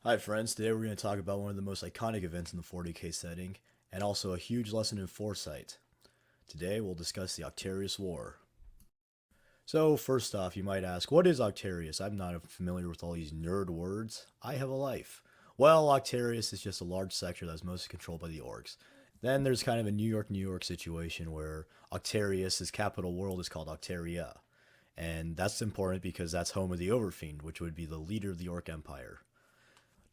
Hi friends, today we're going to talk about one of the most iconic events in the 40k setting, and also a huge lesson in foresight. Today we'll discuss the Octarius War. So first off, you might ask, what is Octarius? I'm not familiar with all these nerd words. I have a life. Well, Octarius is just a large sector that's mostly controlled by the orcs. Then there's kind of a New York situation where Octarius' capital world is called Octaria. And that's important because that's home of the Overfiend, which would be the leader of the Orc Empire.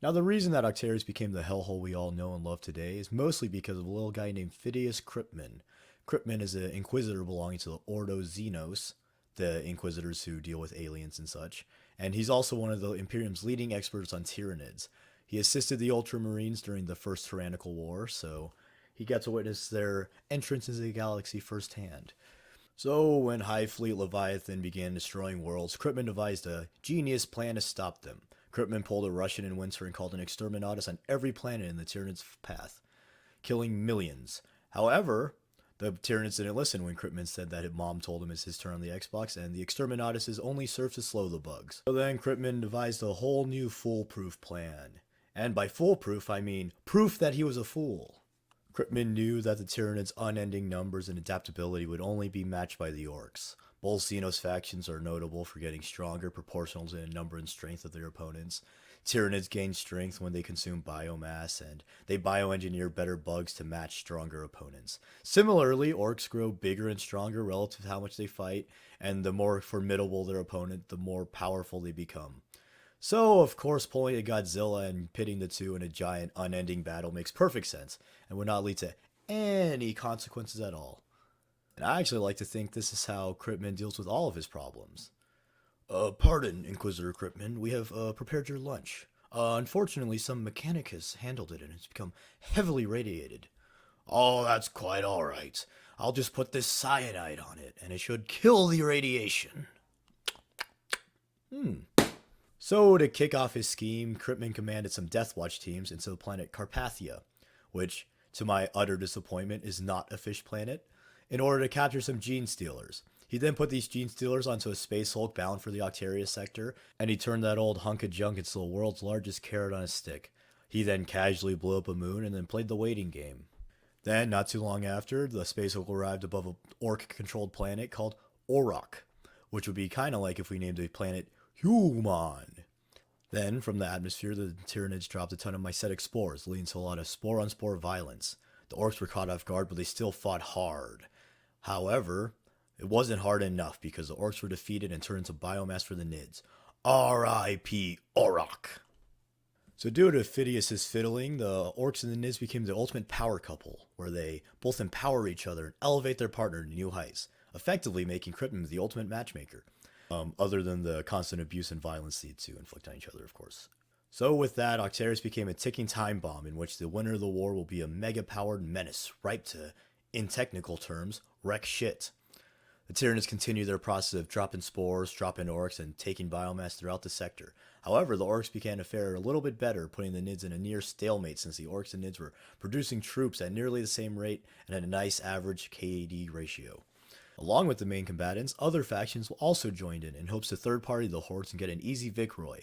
Now, the reason that Octarius became the hellhole we all know and love today is mostly because of a little guy named Phidias Kryptman. Kryptman is an inquisitor belonging to the Ordo Xenos, the inquisitors who deal with aliens and such, and he's also one of the Imperium's leading experts on Tyranids. He assisted the Ultramarines during the First Tyrannical War, so he got to witness their entrance into the galaxy firsthand. So, when Hive Fleet Leviathan began destroying worlds, Kryptman devised a genius plan to stop them. Kryptman pulled a Russian in winter and called an exterminatus on every planet in the Tyranids' path, killing millions. However, the Tyranids didn't listen when Kryptman said that his mom told him it's his turn on the Xbox, and the exterminatuses only serve to slow the bugs. So then Kryptman devised a whole new foolproof plan. And by foolproof, I mean proof that he was a fool. Kryptman knew that the Tyranids' unending numbers and adaptability would only be matched by the Orcs. Both Xenos factions are notable for getting stronger proportional to the number and strength of their opponents. Tyranids gain strength when they consume biomass, and they bioengineer better bugs to match stronger opponents. Similarly, Orcs grow bigger and stronger relative to how much they fight, and the more formidable their opponent, the more powerful they become. So, of course, pulling a Godzilla and pitting the two in a giant, unending battle makes perfect sense and would not lead to any consequences at all. And I actually like to think this is how Kryptman deals with all of his problems. Pardon, Inquisitor Kryptman, we have prepared your lunch. Unfortunately, some mechanic has handled it and it's become heavily radiated. Oh, that's quite alright. I'll just put this cyanide on it, and it should kill the radiation. So, to kick off his scheme, Kryptman commanded some Deathwatch teams into the planet Carpathia, which, to my utter disappointment, is not a fish planet, in order to capture some gene stealers. He then put these gene stealers onto a space hulk bound for the Octarius sector, and he turned that old hunk of junk into the world's largest carrot on a stick. He then casually blew up a moon and then played the waiting game. Then, not too long after, the space hulk arrived above an orc-controlled planet called Orok, which would be kind of like if we named a planet Human. Then, from the atmosphere, the Tyranids dropped a ton of mycetic spores, leading to a lot of spore-on-spore violence. The orcs were caught off guard, but they still fought hard. However, it wasn't hard enough because the orcs were defeated and turned into biomass for the Nids. R.I.P. Orok. So due to Phidias' fiddling, the orcs and the Nids became the ultimate power couple, where they both empower each other and elevate their partner to new heights, effectively making Krypton the ultimate matchmaker. Other than the constant abuse and violence they to inflict on each other, of course. So with that, Octarius became a ticking time bomb in which the winner of the war will be a mega-powered menace, ripe to, in technical terms, wreck shit. The Tyranids continue their process of dropping spores, dropping orcs, and taking biomass throughout the sector. However, the orcs began to fare a little bit better, putting the Nids in a near stalemate since the orcs and Nids were producing troops at nearly the same rate and at a nice average KD ratio. Along with the main combatants, other factions also joined in hopes to third-party the hordes and get an easy vicroy.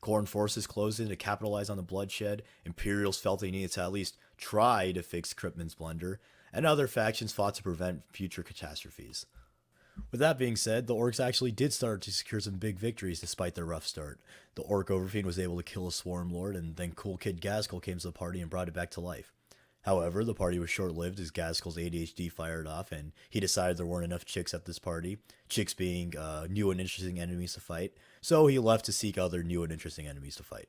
Khorne forces closed in to capitalize on the bloodshed, Imperials felt they needed to at least try to fix Kryptman's blunder, and other factions fought to prevent future catastrophes. With that being said, the orcs actually did start to secure some big victories despite their rough start. The orc Overfiend was able to kill a swarm lord, and then Cool Kid Gaskell came to the party and brought it back to life. However, the party was short-lived as Gaskell's ADHD fired off, and he decided there weren't enough chicks at this party, chicks being new and interesting enemies to fight, so he left to seek other new and interesting enemies to fight.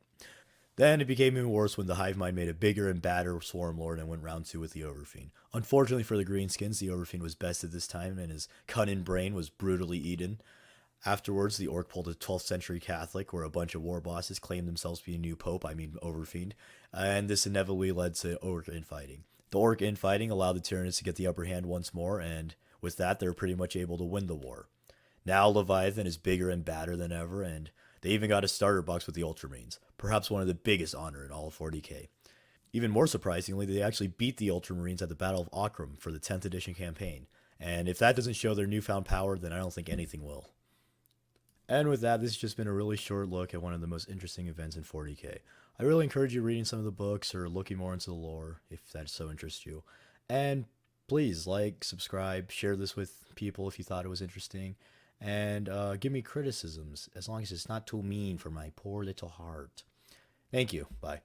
Then it became even worse when the Hive Mind made a bigger and badder Swarm Lord and went round 2 with the Overfiend. Unfortunately for the Greenskins, the Overfiend was bested this time, and his cunning brain was brutally eaten. Afterwards, the Orc pulled a 12th century Catholic, where a bunch of war bosses claimed themselves to be a new pope, Overfiend, and this inevitably led to Orc infighting. The Orc infighting allowed the Tyranids to get the upper hand once more, and with that, they were pretty much able to win the war. Now Leviathan is bigger and badder than ever, and they even got a starter box with the Ultramarines, perhaps one of the biggest honor in all of 40k. Even more surprisingly, they actually beat the Ultramarines at the Battle of Akram for the 10th edition campaign, and if that doesn't show their newfound power, then I don't think anything will. And with that, this has just been a really short look at one of the most interesting events in 40k. I really encourage you reading some of the books or looking more into the lore if that so interests you. And please like, subscribe, share this with people if you thought it was interesting, and give me criticisms as long as it's not too mean for my poor little heart. Thank you. Bye.